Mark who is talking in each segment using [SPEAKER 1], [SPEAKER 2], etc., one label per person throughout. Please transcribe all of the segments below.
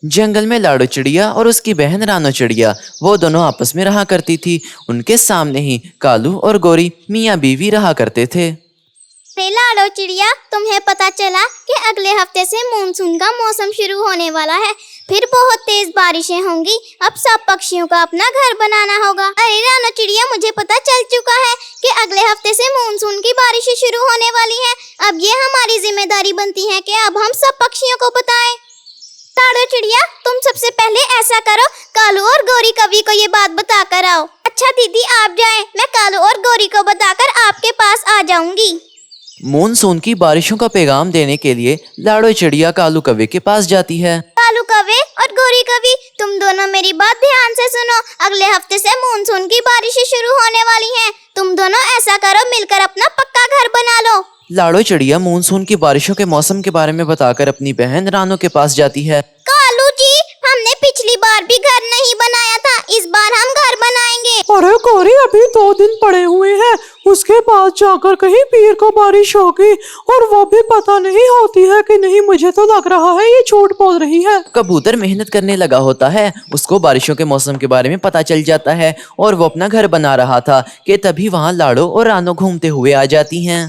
[SPEAKER 1] जंगल में लाडो चिड़िया और उसकी बहन रानो चिड़िया वो दोनों आपस में रहा करती थी। उनके सामने ही कालू और गोरी मियाँ बीवी रहा करते थे।
[SPEAKER 2] अरे लाडो चिड़िया, तुम्हें पता चला कि अगले हफ्ते से मानसून का मौसम शुरू होने वाला है। फिर बहुत तेज बारिशें होंगी। अब सब पक्षियों का अपना घर बनाना होगा। अरे रानो चिड़िया, मुझे पता चल चुका है कि अगले हफ्ते से मानसून की बारिशें शुरू होने वाली हैं। अब ये हमारी जिम्मेदारी बनती है कि अब हम सब पक्षियों को बताएं। लाडो चिड़िया, तुम सबसे पहले ऐसा करो, कालू और गौरी कवि को ये बात बता कर आओ। अच्छा दीदी, आप जाएं, मैं कालू और गौरी को बताकर आपके पास आ जाऊंगी।
[SPEAKER 1] मानसून की बारिशों का पैगाम देने के लिए लाडो चिड़िया कालू कौवे के पास जाती है।
[SPEAKER 2] कालू कौवे और गौरी कवि, तुम दोनों मेरी बात ध्यान से सुनो। अगले हफ्ते से मानसून की बारिशें शुरू होने वाली हैं। तुम दोनों ऐसा करो, मिलकर अपना पक्का घर बना लो।
[SPEAKER 1] लाडो चिड़िया मानसून की बारिशों के मौसम के बारे में बताकर अपनी बहन रानो के पास जाती है।
[SPEAKER 2] कालू जी, हमने पिछली बार भी घर नहीं बनाया था, इस बार हम घर बनाएंगे।
[SPEAKER 3] अरे गौरी, अभी 2 दिन पड़े हुए हैं, उसके बाद जाकर कहीं पीर को बारिश होगी, और वो भी पता नहीं होती है कि नहीं। मुझे तो लग रहा है ये झूठ बोल रही है।
[SPEAKER 1] कबूतर मेहनत करने लगा होता है, उसको बारिशों के मौसम के बारे में पता चल जाता है और वो अपना घर बना रहा था कि तभी वहाँ लाडो और रानो घूमते हुए आ जाती हैं।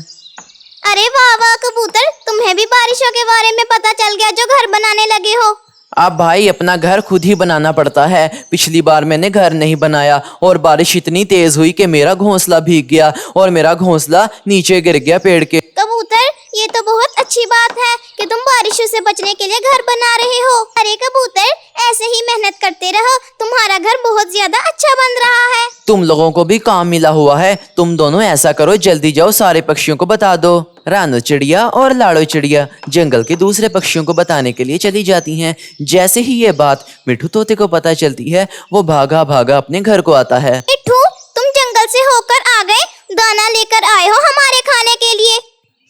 [SPEAKER 2] अरे वाह वाह कबूतर, तुम्हें भी बारिशों के बारे में पता चल गया जो घर बनाने लगे हो।
[SPEAKER 1] अब भाई अपना घर खुद ही बनाना पड़ता है। पिछली बार मैंने घर नहीं बनाया और बारिश इतनी तेज हुई कि मेरा घोंसला भीग गया और मेरा घोंसला नीचे गिर गया पेड़ के।
[SPEAKER 2] कबूतर, ये तो बहुत अच्छी बात है कि तुम बारिशों से बचने के लिए घर बना रहे हो। अरे कबूतर, ऐसे ही मेहनत करते रहो, तुम्हारा घर बहुत ज्यादा अच्छा बन रहा है।
[SPEAKER 1] तुम लोगों को भी काम मिला हुआ है। तुम दोनों ऐसा करो, जल्दी जाओ, सारे पक्षियों को बता दो। रानो चिड़िया और लाडो चिड़िया जंगल के दूसरे पक्षियों को बताने के लिए चली जाती हैं। जैसे ही ये बात मिठू तोते को पता चलती है, वो भागा भागा अपने घर को आता है।
[SPEAKER 2] मिठू, तुम जंगल से होकर आ गए, दाना लेकर आए हो हमारे खाने के लिए।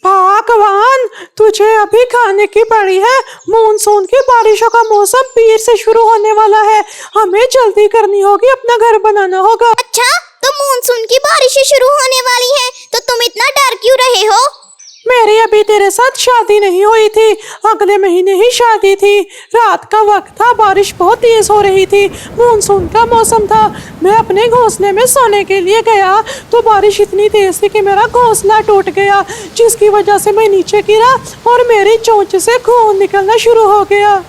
[SPEAKER 3] भगवान, तुझे अभी खाने की पड़ी है। मानसून की बारिशों का मौसम पीर से शुरू होने वाला है, हमें जल्दी करनी होगी, अपना घर बनाना होगा।
[SPEAKER 2] अच्छा, तो मानसून की बारिशें शुरू होने वाली हैं, तो तुम इतना डर क्यों रहे हो?
[SPEAKER 3] मेरी अभी तेरे साथ शादी नहीं हुई थी, अगले महीने ही शादी थी। रात का वक्त था, बारिश बहुत तेज हो रही थी, मानसून का मौसम था। मैं अपने घोंसले में सोने के लिए गया तो बारिश इतनी तेज थी कि मेरा घोंसला टूट गया, जिसकी वजह से मैं नीचे गिरा और मेरी चोंच से खून निकलना शुरू हो गया।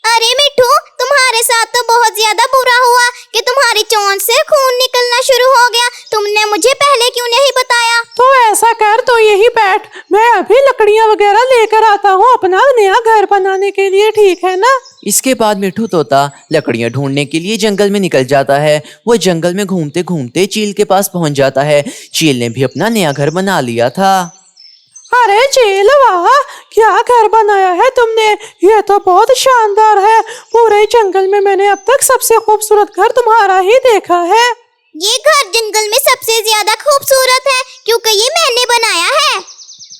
[SPEAKER 2] अरे मिठू, तुम्हारे साथ तो बहुत ज्यादा बुरा हुआ कि तुम्हारी चोंच से खून निकलना शुरू हो गया। तुमने मुझे पहले क्यों नहीं बताया?
[SPEAKER 3] तो ऐसा कर, तो यही बैठ, मैं अभी लकड़ियाँ वगैरह लेकर आता हूँ अपना नया घर बनाने के लिए, ठीक है ना?
[SPEAKER 1] इसके बाद मिठू तोता लकड़ियां ढूंढने के लिए जंगल में निकल जाता है। वो जंगल में घूमते घूमते चील के पास पहुंच जाता है। चील ने भी अपना नया घर बना लिया था।
[SPEAKER 3] अरे चील, वाह, क्या घर बनाया है तुमने, ये तो बहुत शानदार है। पूरे जंगल में मैंने अब तक सबसे खूबसूरत घर तुम्हारा ही देखा है।
[SPEAKER 2] ये घर जंगल में सबसे ज्यादा खूबसूरत है क्योंकि ये मैंने बनाया है।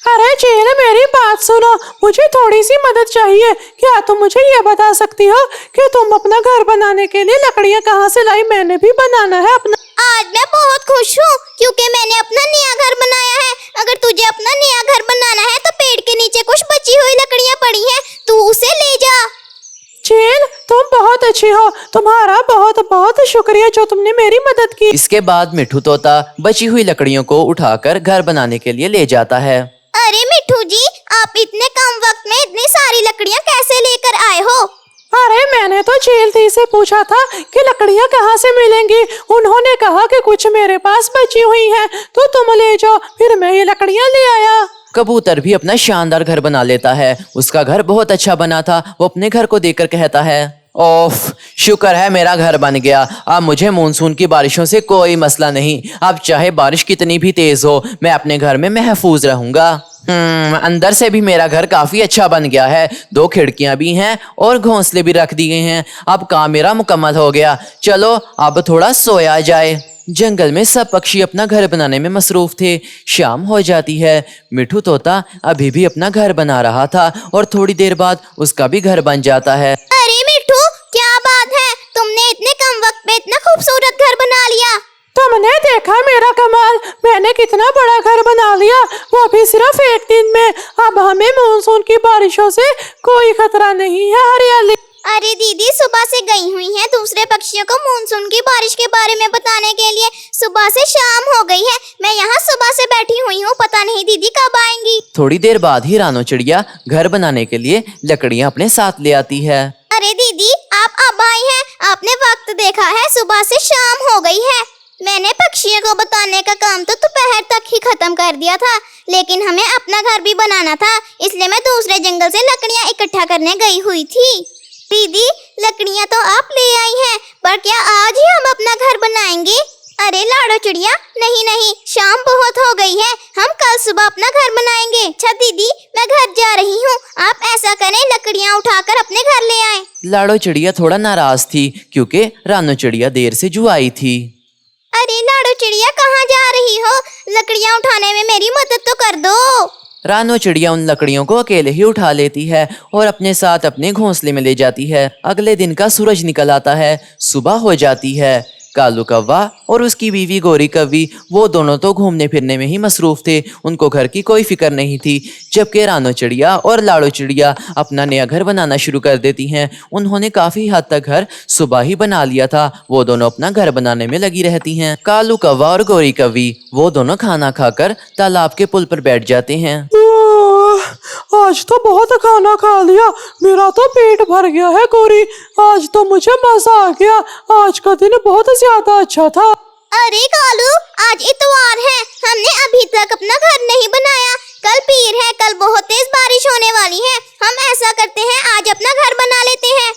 [SPEAKER 3] अरे चील, मेरी बात सुनो, मुझे थोड़ी सी मदद चाहिए। क्या तुम मुझे ये बता सकती हो कि तुम अपना घर बनाने के लिए लकड़ियाँ कहाँ से लाई? मैंने भी बनाना है अपना।
[SPEAKER 2] आज मैं बहुत खुश हूँ क्योंकि मैंने अपना नया घर बनाया है। अगर तुझे अपना नया घर बनाना है तो पेड़ के नीचे कुछ बची हुई लकड़ियाँ पड़ी हैं, तू उसे ले जा।
[SPEAKER 3] चील, तुम बहुत अच्छी हो, तुम्हारा बहुत बहुत शुक्रिया जो तुमने मेरी मदद की।
[SPEAKER 1] इसके बाद मिठू तोता बची हुई लकड़ियों को उठाकर घर बनाने के लिए ले जाता है।
[SPEAKER 2] अरे मिठू जी, आप इतने कम वक्त में इतनी सारी लकड़ियाँ कैसे लेकर आए हो?
[SPEAKER 3] अरे मैंने तो चील दी से पूछा था कि लकड़ियाँ कहाँ से मिलेंगी। उन्होंने कहा कि कुछ मेरे पास बची हुई हैं, तो तुम ले जाओ। फिर मैं ये लकड़ियाँ ले आया।
[SPEAKER 1] कबूतर भी अपना शानदार घर बना लेता है। उसका घर बहुत अच्छा बना था। वो अपने घर को देखकर कहता है, ओफ, शुक्र है मेरा घर बन गया। अब मुझे मानसून की बारिशों से कोई मसला नहीं। अब चाहे बारिश कितनी भी तेज हो, मैं अपने घर में महफूज रहूंगा। अंदर से भी मेरा घर काफी अच्छा बन गया है। 2 खिड़कियां भी हैं और घोंसले भी रख दिए हैं। अब काम मेरा मुकम्मल हो गया। चलो अब थोड़ा सोया जाए। जंगल में सब पक्षी अपना घर बनाने में मसरूफ थे। शाम हो जाती है। मिठू तोता अभी भी अपना घर बना रहा था और थोड़ी देर बाद उसका भी घर बन जाता है।
[SPEAKER 2] अरे मिठू, क्या बात है, तुमने इतने कम वक्त में इतना खूबसूरत घर बना लिया।
[SPEAKER 3] तुमने देखा मेरा कमाल, मैंने कितना बड़ा घर बना लिया, वो भी सिर्फ 1 दिन में। अब हमें मानसून की बारिशों से कोई खतरा नहीं है। हरियाली
[SPEAKER 2] अरे दीदी, सुबह से गई हुई हैं दूसरे पक्षियों को मानसून की बारिश के बारे में बताने के लिए। सुबह से शाम हो गई है, मैं यहाँ सुबह से बैठी हुई हूँ, पता नहीं दीदी कब आएंगी।
[SPEAKER 1] थोड़ी देर बाद ही रानो चिड़िया घर बनाने के लिए लकड़ियाँ अपने साथ ले आती है।
[SPEAKER 2] अरे दीदी, आप अब आई हैं, आपने वक्त देखा है, सुबह से शाम हो गई है। मैंने पक्षियों को बताने का काम तो दोपहर तक ही खत्म कर दिया था, लेकिन हमें अपना घर भी बनाना था, इसलिए मैं दूसरे जंगल से लकड़ियाँ इकट्ठा करने गई हुई थी। दीदी, लकड़ियाँ तो आप ले आई हैं, पर क्या आज ही हम अपना घर बनाएंगे? अरे लाडो चिड़िया, नहीं नहीं, शाम बहुत हो गई है, हम कल सुबह अपना घर बनाएंगे। अच्छा दीदी, मैं घर जा रही हूँ, आप ऐसा करें, लकड़ियाँ उठाकर अपने घर ले आएं।
[SPEAKER 1] लाडो चिड़िया थोड़ा नाराज थी क्योंकि रानो चिड़िया देर से जो आई थी।
[SPEAKER 2] अरे लाडो चिड़िया, कहाँ जा रही हो? लकड़ियाँ उठाने में मेरी मदद तो कर दो।
[SPEAKER 1] रानो चिड़िया उन लकड़ियों को अकेले ही उठा लेती है और अपने साथ अपने घोंसले में ले जाती है। अगले दिन का सूरज निकल आता है, सुबह हो जाती है। कालू कौवा और उसकी बीवी गोरी कौवी वो दोनों तो घूमने फिरने में ही मसरूफ थे, उनको घर की कोई फिक्र नहीं थी। जबकि रानो चिड़िया और लाडो चिड़िया अपना नया घर बनाना शुरू कर देती हैं। उन्होंने काफी हद तक घर सुबह ही बना लिया था, वो दोनों अपना घर बनाने में लगी रहती हैं। कालू कौवा और गोरी कौवी वो दोनों खाना खाकर तालाब के पुल पर बैठ जाते हैं।
[SPEAKER 3] आज तो बहुत खाना खा लिया, मेरा तो पेट भर गया है गोरी। आज तो मुझे मजा आ गया, आज का दिन बहुत ज्यादा अच्छा था।
[SPEAKER 2] अरे कालू, आज इतवार है, हमने अभी तक अपना घर नहीं बनाया। कल पीर है, कल बहुत तेज बारिश होने वाली है। हम ऐसा करते हैं, आज अपना घर बना लेते हैं।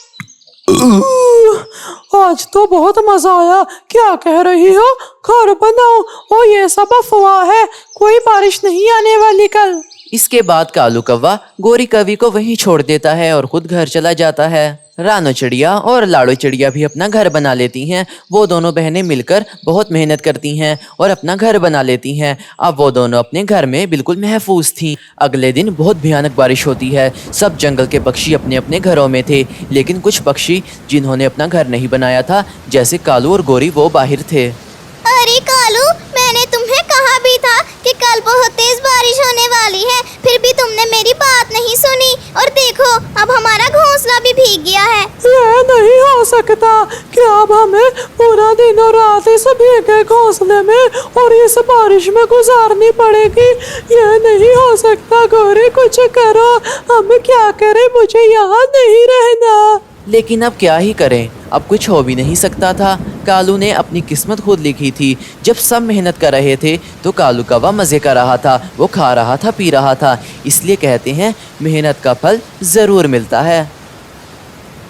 [SPEAKER 3] आज तो बहुत मजा आया। क्या कह रही हो? घर बनाओ? ओ ये सब अफवाह है, कोई बारिश नहीं आने वाली कल।
[SPEAKER 1] इसके बाद कालू कौवा गोरी कौवी को वहीं छोड़ देता है और खुद घर चला जाता है। रानो चिड़िया और लाडो चिड़िया भी अपना घर बना लेती हैं। वो दोनों बहनें मिलकर बहुत मेहनत करती हैं और अपना घर बना लेती हैं। अब वो दोनों अपने घर में बिल्कुल महफूज थीं। अगले दिन बहुत भयानक बारिश होती है। सब जंगल के पक्षी अपने अपने घरों में थे, लेकिन कुछ पक्षी जिन्होंने अपना घर नहीं बनाया था, जैसे कालू और गोरी, वो बाहर थे।
[SPEAKER 2] अरे कालू, मैंने तुम्हें कहा भी था कि कल बहुत तेज बारिश होने वाली है, फिर भी तुमने मेरी बात नहीं सुनी, और देखो अब हमारा घोंसला भी भीग गया है।
[SPEAKER 3] ये नहीं हो सकता कि अब हमें पूरा दिन और रात इस भीगे घोंसले में और इस बारिश में गुजारनी पड़ेगी। ये नहीं हो सकता गोरी, कुछ करो, हम क्या करें, मुझे यहाँ नहीं रहना।
[SPEAKER 1] लेकिन अब क्या ही करें, अब कुछ हो भी नहीं सकता था। कालू ने अपनी किस्मत खुद लिखी थी। जब सब मेहनत कर रहे थे तो कालू कौवा मज़े कर रहा था, वो खा रहा था, पी रहा था। इसलिए कहते हैं मेहनत का फल ज़रूर मिलता है।